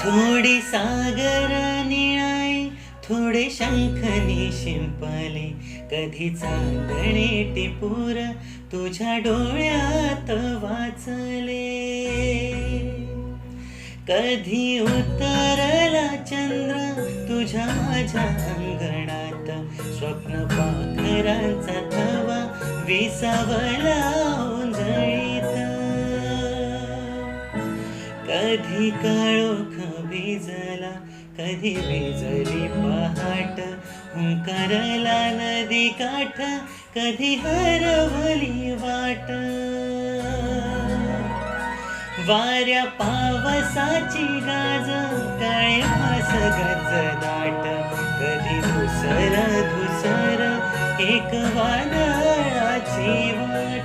थोडी सागर निळाई, थोडे शंखनी शिंपले, कधी चांदणे टिपूर तुझ्या डोळ्यात वाचले. कधी उतरला चंद्र तुझ्या माझ्या अंगणात, स्वप्न पाखरांचा थवा विसावला ओंजळीत. कधी काळोख भिजला, कधी भिजली पहाट, हुंकारला नदी काठ, कधी हरवली वाट. वाऱ्या पावसाची गाज, काळे वास गजदाट, कधी धुसर धुसर एक वादळाची वाट.